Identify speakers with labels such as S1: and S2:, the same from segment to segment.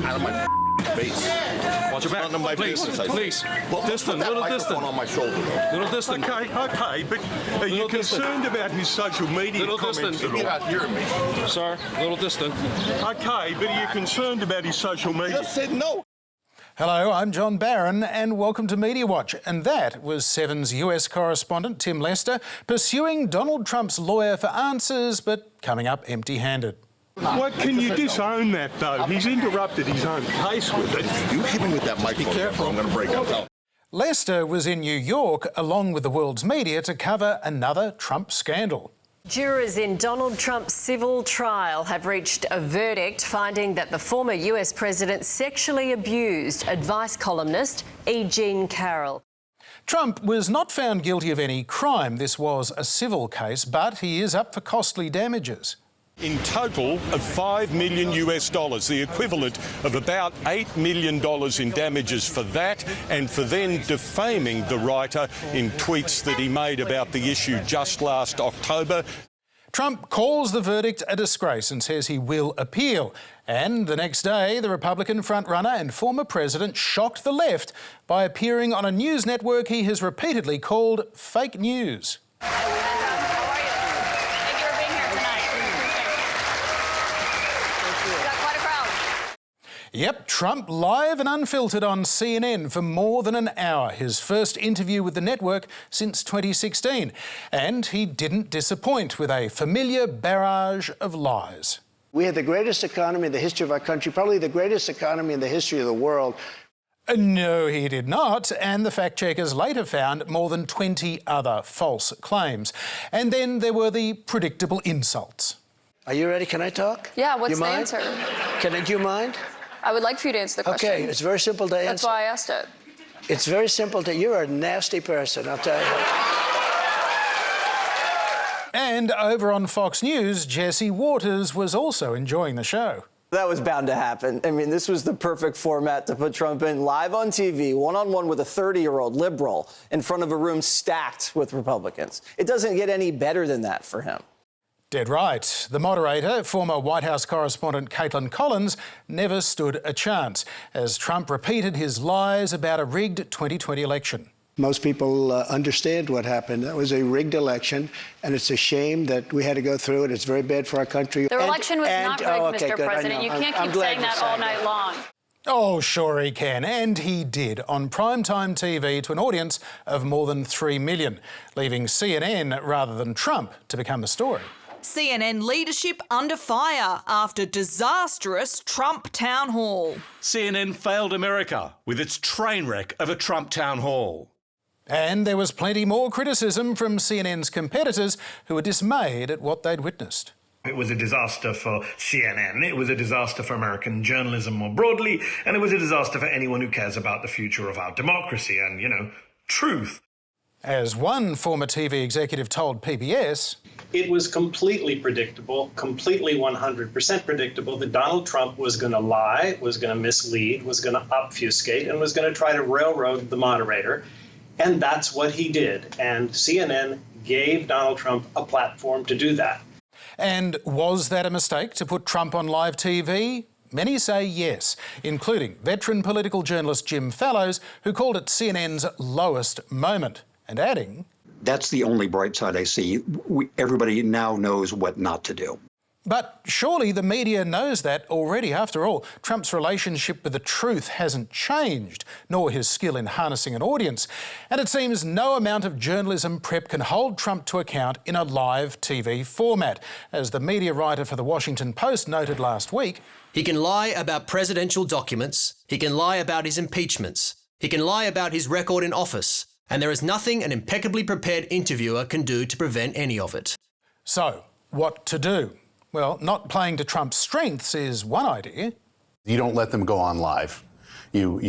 S1: out of my face.
S2: Watch your back.
S1: None of my
S2: Please,
S1: business.
S2: please.
S1: Well,
S2: Distant,
S1: put that
S2: little
S1: microphone
S2: distant.
S1: on my shoulder, though.
S2: Little distant.
S3: Okay, but are you concerned about his social media
S2: Little
S3: comments
S2: distant.
S3: at all?
S1: You're not hearing me.
S2: Sir, little distant.
S3: Okay, but are you concerned about his social media?
S1: Just said no.
S4: Hello, I'm John Barron and welcome to Media Watch. And that was Seven's US correspondent Tim Lester pursuing Donald Trump's lawyer for answers, but coming up empty-handed.
S3: What can you disown that though? He's interrupted his own case with it.
S1: You hit me with that microphone. Be careful. I'm going to break out.
S4: Lester was in New York along with the world's media to cover another Trump scandal.
S5: Jurors in Donald Trump's civil trial have reached a verdict finding that the former US president sexually abused advice columnist E. Jean Carroll.
S4: Trump was not found guilty of any crime. This was a civil case, but he is up for costly damages.
S3: In total of $5 million, the equivalent of about $8 million in damages for that and for then defaming the writer in tweets that he made about the issue just last October.
S4: Trump calls the verdict a disgrace and says he will appeal. And the next day, the Republican frontrunner and former president shocked the left by appearing on a news network he has repeatedly called fake news. Yep, Trump live and unfiltered on CNN for more than an hour, his first interview with the network since 2016. And he didn't disappoint with a familiar barrage of lies.
S6: We had the greatest economy in the history of our country, probably the greatest economy in the history of the world.
S4: No, he did not, and the fact-checkers later found more than 20 other false claims. And then there were the predictable insults.
S6: Are you ready? Can I talk?
S7: Yeah, what's
S6: you
S7: the
S6: mind?
S7: answer?
S6: Do you mind?
S7: I would like for you to answer the question.
S6: Okay, it's very simple to answer.
S7: That's why I asked it.
S6: It's very simple to... You're a nasty person, I'll tell you.
S4: And over on Fox News, Jesse Waters was also enjoying the show.
S8: That was bound to happen. I mean, this was the perfect format to put Trump in, live on TV, one-on-one with a 30-year-old liberal in front of a room stacked with Republicans. It doesn't get any better than that for him.
S4: Dead right. The moderator, former White House correspondent Caitlin Collins, never stood a chance as Trump repeated his lies about a rigged 2020 election.
S6: Most people understand what happened. That was a rigged election, and it's a shame that we had to go through it. It's very bad for our country.
S7: The election was not rigged, Mr. President. You can't keep saying that all night long.
S4: Oh, sure he can, and he did on primetime TV to an audience of more than 3 million, leaving CNN rather than Trump to become the story.
S9: CNN leadership under fire after disastrous Trump town hall.
S10: CNN failed America with its train wreck of a Trump town hall.
S4: And there was plenty more criticism from CNN's competitors who were dismayed at what they'd witnessed.
S11: It was a disaster for CNN, it was a disaster for American journalism more broadly, and it was a disaster for anyone who cares about the future of our democracy and, truth.
S4: As one former TV executive told PBS,
S12: it was completely predictable, completely 100% predictable that Donald Trump was going to lie, was going to mislead, was going to obfuscate, and was going to try to railroad the moderator. And that's what he did. And CNN gave Donald Trump a platform to do that.
S4: And was that a mistake to put Trump on live TV? Many say yes, including veteran political journalist Jim Fallows, who called it CNN's lowest moment, and adding,
S13: that's the only bright side I see. Everybody now knows what not to do.
S4: But surely the media knows that already. After all, Trump's relationship with the truth hasn't changed, nor his skill in harnessing an audience. And it seems no amount of journalism prep can hold Trump to account in a live TV format. As the media writer for The Washington Post noted last week,
S14: he can lie about presidential documents, he can lie about his impeachments, he can lie about his record in office, and there is nothing an impeccably prepared interviewer can do to prevent any of it.
S4: So, what to do? Well, not playing to Trump's strengths is one idea.
S15: You don't let them go on live. You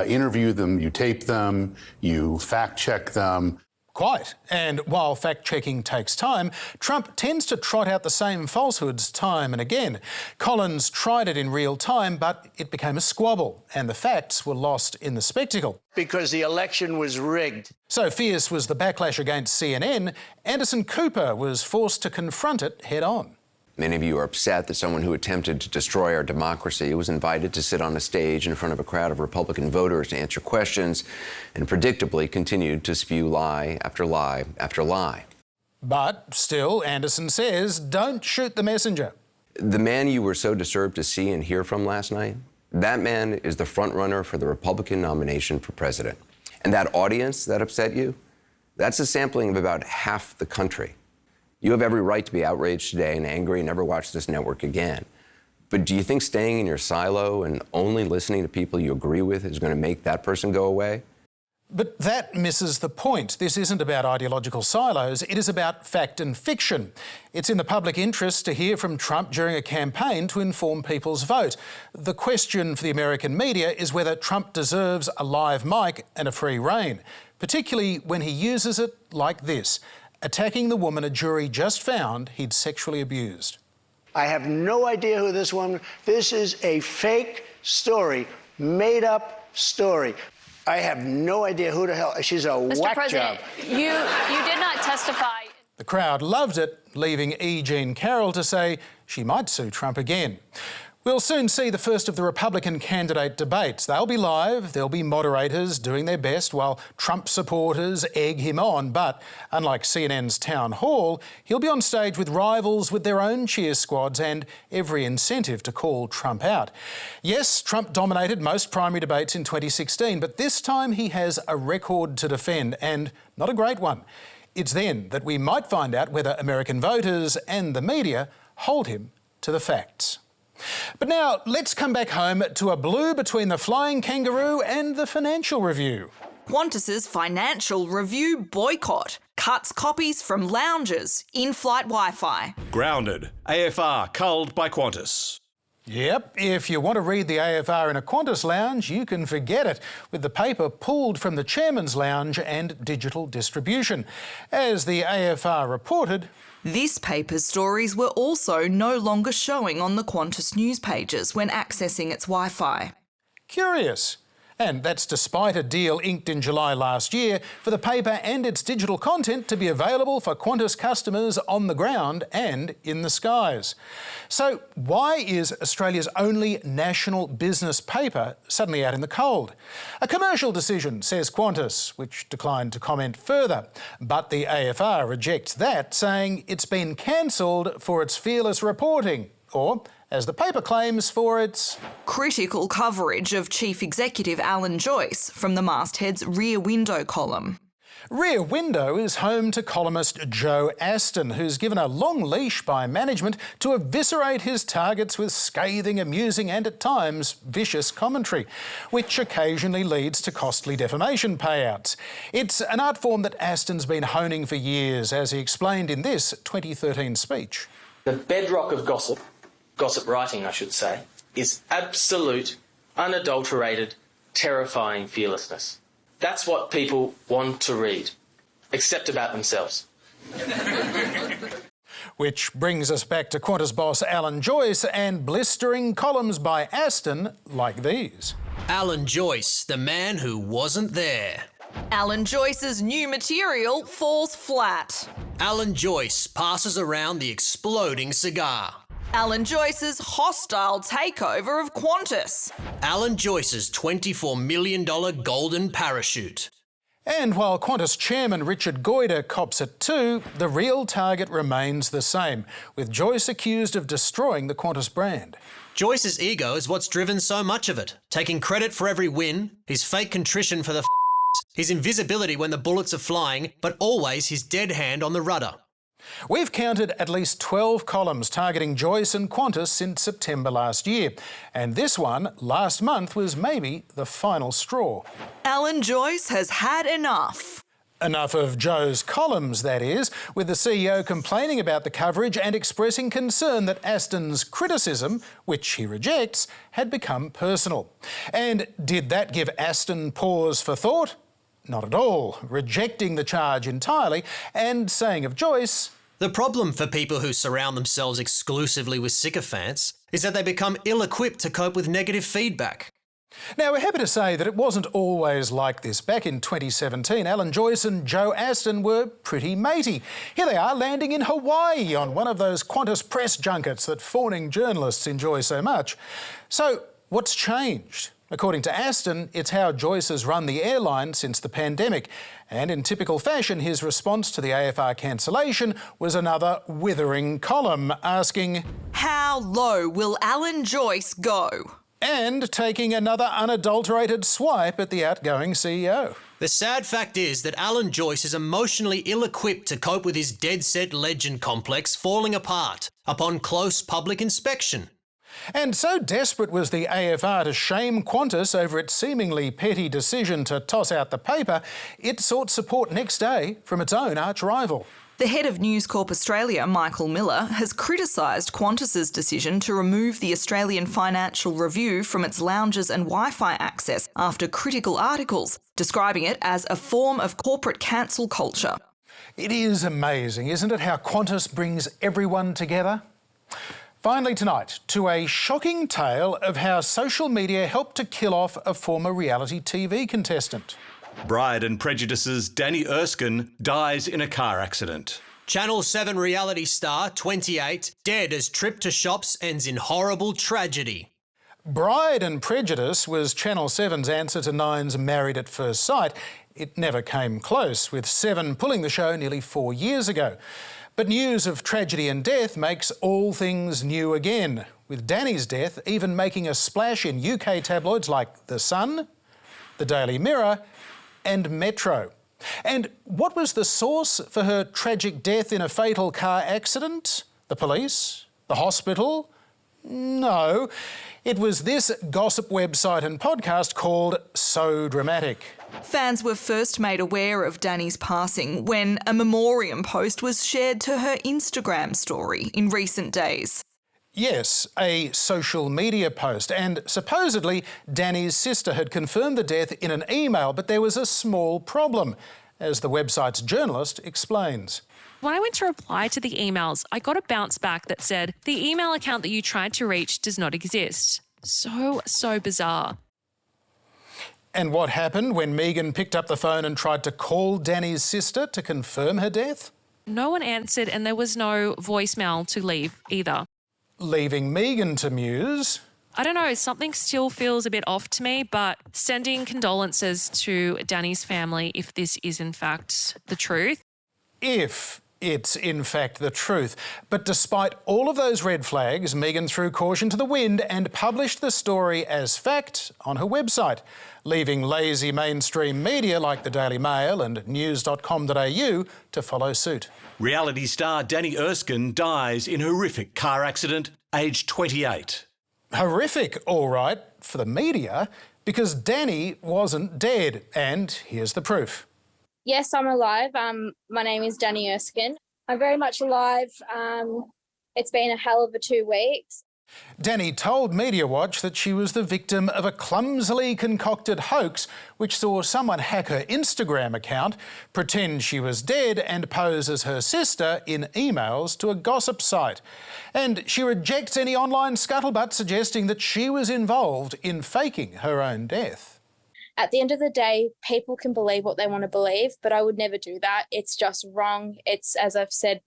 S15: interview them, you tape them, you fact-check them.
S4: Quite. And while fact-checking takes time, Trump tends to trot out the same falsehoods time and again. Collins tried it in real time, but it became a squabble, and the facts were lost in the spectacle.
S6: Because the election was rigged.
S4: So fierce was the backlash against CNN, Anderson Cooper was forced to confront it head-on.
S16: Many of you are upset that someone who attempted to destroy our democracy was invited to sit on a stage in front of a crowd of Republican voters to answer questions and predictably continued to spew lie after lie after lie.
S4: But still, Anderson says, don't shoot the messenger.
S16: The man you were so disturbed to see and hear from last night, that man is the frontrunner for the Republican nomination for president. And that audience that upset you, that's a sampling of about half the country. You have every right to be outraged today and angry and never watch this network again. But do you think staying in your silo and only listening to people you agree with is going to make that person go away?
S4: But that misses the point. This isn't about ideological silos, it is about fact and fiction. It's in the public interest to hear from Trump during a campaign to inform people's vote. The question for the American media is whether Trump deserves a live mic and a free rein, particularly when he uses it like this, attacking the woman a jury just found he'd sexually abused.
S6: I have no idea who this woman. This is a fake story, made up story. I have no idea who the hell. She's a
S7: Mr.
S6: whack
S7: President,
S6: job.
S7: you did not testify.
S4: The crowd loved it, leaving E. Jean Carroll to say she might sue Trump again. We'll soon see the first of the Republican candidate debates. They'll be live, there'll be moderators doing their best while Trump supporters egg him on. But unlike CNN's town hall, he'll be on stage with rivals with their own cheer squads and every incentive to call Trump out. Yes, Trump dominated most primary debates in 2016, but this time he has a record to defend, and not a great one. It's then that we might find out whether American voters and the media hold him to the facts. But now, let's come back home to a blue between the Flying Kangaroo and the Financial Review.
S9: Qantas's Financial Review boycott cuts copies from lounges, in-flight Wi-Fi.
S10: Grounded. AFR culled by Qantas.
S4: Yep, if you want to read the AFR in a Qantas lounge, you can forget it, with the paper pulled from the chairman's lounge and digital distribution. As the AFR reported,
S9: this paper's stories were also no longer showing on the Qantas news pages when accessing its Wi-Fi.
S4: Curious. And that's despite a deal inked in July last year for the paper and its digital content to be available for Qantas customers on the ground and in the skies. So why is Australia's only national business paper suddenly out in the cold? A commercial decision, says Qantas, which declined to comment further. But the AFR rejects that, saying it's been cancelled for its fearless reporting, or, as the paper claims, for its
S9: critical coverage of Chief Executive Alan Joyce from the masthead's Rear Window column.
S4: Rear Window is home to columnist Joe Aston, who's given a long leash by management to eviscerate his targets with scathing, amusing and, at times, vicious commentary, which occasionally leads to costly defamation payouts. It's an art form that Aston's been honing for years, as he explained in this 2013 speech.
S17: The bedrock of gossip writing, I should say, is absolute, unadulterated, terrifying fearlessness. That's what people want to read, except about themselves.
S4: Which brings us back to Qantas boss Alan Joyce and blistering columns by Aston like these.
S14: Alan Joyce, the man who wasn't there.
S9: Alan Joyce's new material falls flat.
S14: Alan Joyce passes around the exploding cigar.
S9: Alan Joyce's hostile takeover of Qantas.
S14: Alan Joyce's $24 million golden parachute.
S4: And while Qantas chairman Richard Goyder cops it too, the real target remains the same, with Joyce accused of destroying the Qantas brand.
S14: Joyce's ego is what's driven so much of it. Taking credit for every win, his fake contrition for the his invisibility when the bullets are flying, but always his dead hand on the rudder.
S4: We've counted at least 12 columns targeting Joyce and Qantas since September last year. And this one, last month, was maybe the final straw.
S9: Alan Joyce has had enough.
S4: Enough of Joe's columns, that is, with the CEO complaining about the coverage and expressing concern that Aston's criticism, which he rejects, had become personal. And did that give Aston pause for thought? Not at all, rejecting the charge entirely and saying of Joyce,
S14: the problem for people who surround themselves exclusively with sycophants is that they become ill-equipped to cope with negative feedback.
S4: Now, we're happy to say that it wasn't always like this. Back in 2017, Alan Joyce and Joe Aston were pretty matey. Here they are landing in Hawaii on one of those Qantas press junkets that fawning journalists enjoy so much. So, what's changed? According to Aston, it's how Joyce has run the airline since the pandemic. And in typical fashion, his response to the AFR cancellation was another withering column asking,
S9: "How low will Alan Joyce go?"
S4: And taking another unadulterated swipe at the outgoing CEO.
S14: The sad fact is that Alan Joyce is emotionally ill-equipped to cope with his dead-set legend complex falling apart upon close public inspection.
S4: And so desperate was the AFR to shame Qantas over its seemingly petty decision to toss out the paper, it sought support next day from its own arch-rival.
S9: The head of News Corp Australia, Michael Miller, has criticised Qantas's decision to remove the Australian Financial Review from its lounges and Wi-Fi access after critical articles, describing it as a form of corporate cancel culture.
S4: It is amazing, isn't it, how Qantas brings everyone together? Finally tonight, to a shocking tale of how social media helped to kill off a former reality TV contestant.
S10: Bride and Prejudice's Dannii Erskine dies in a car accident.
S14: Channel 7 reality star, 28, dead as trip to shops ends in horrible tragedy.
S4: Bride and Prejudice was Channel 7's answer to Nine's Married at First Sight. It never came close, with Seven pulling the show nearly 4 years ago. But news of tragedy and death makes all things new again, with Dannii's death even making a splash in UK tabloids like The Sun, The Daily Mirror and Metro. And what was the source for her tragic death in a fatal car accident? The police? The hospital? No. It was this gossip website and podcast called So Dramatic.
S9: Fans were first made aware of Dannii's passing when a memoriam post was shared to her Instagram story in recent days.
S4: Yes, a social media post, and supposedly Dannii's sister had confirmed the death in an email, but there was a small problem, as the website's journalist explains.
S18: When I went to reply to the emails, I got a bounce back that said, the email account that you tried to reach does not exist. So bizarre.
S4: And what happened when Megan picked up the phone and tried to call Dannii's sister to confirm her death?
S18: No one answered and there was no voicemail to leave either.
S4: Leaving Megan to muse.
S18: I don't know, something still feels a bit off to me, but sending condolences to Dannii's family if this is in fact the truth.
S4: If it's in fact the truth. But despite all of those red flags, Megan threw caution to the wind and published the story as fact on her website, leaving lazy mainstream media like the Daily Mail and news.com.au to follow suit.
S10: Reality star Dannii Erskine dies in horrific car accident, aged 28.
S4: Horrific, all right, for the media, because Dannii wasn't dead. And here's the proof.
S19: Yes, I'm alive. My name is Dannii Erskine. I'm very much alive. It's been a hell of a 2 weeks.
S4: Dannii told Media Watch that she was the victim of a clumsily concocted hoax which saw someone hack her Instagram account, pretend she was dead and pose as her sister in emails to a gossip site. And she rejects any online scuttlebutt suggesting that she was involved in faking her own death.
S19: At the end of the day, people can believe what they want to believe, but I would never do that. It's just wrong. It's, as I've said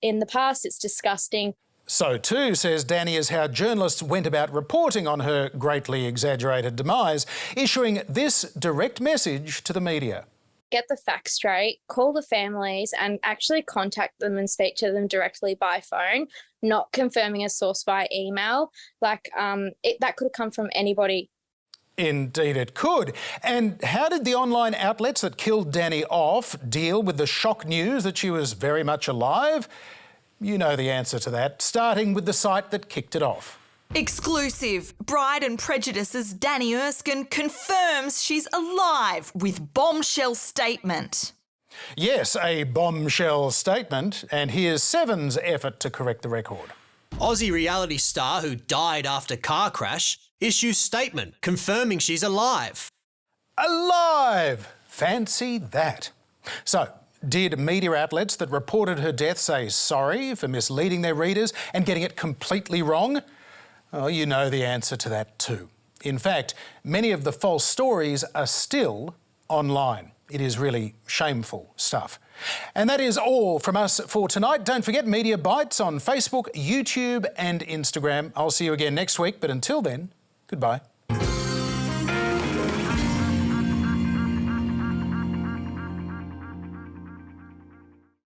S19: in the past, it's disgusting.
S4: So too, says Dannii, is how journalists went about reporting on her greatly exaggerated demise, issuing this direct message to the media.
S19: Get the facts straight, call the families and actually contact them and speak to them directly by phone, not confirming a source by email. That could have come from anybody.
S4: Indeed it could. And how did the online outlets that killed Dannii off deal with the shock news that she was very much alive? You know the answer to that, starting with the site that kicked it off.
S9: Exclusive. Bride and Prejudice's Dannii Erskine confirms she's alive with bombshell statement.
S4: Yes, a bombshell statement, and here's Seven's effort to correct the record.
S14: Aussie reality star who died after car crash issues statement confirming she's alive.
S4: Alive! Fancy that. So, did media outlets that reported her death say sorry for misleading their readers and getting it completely wrong? Oh, you know the answer to that too. In fact, many of the false stories are still online. It is really shameful stuff. And that is all from us for tonight. Don't forget Media Bites on Facebook, YouTube and Instagram. I'll see you again next week, but until then, goodbye.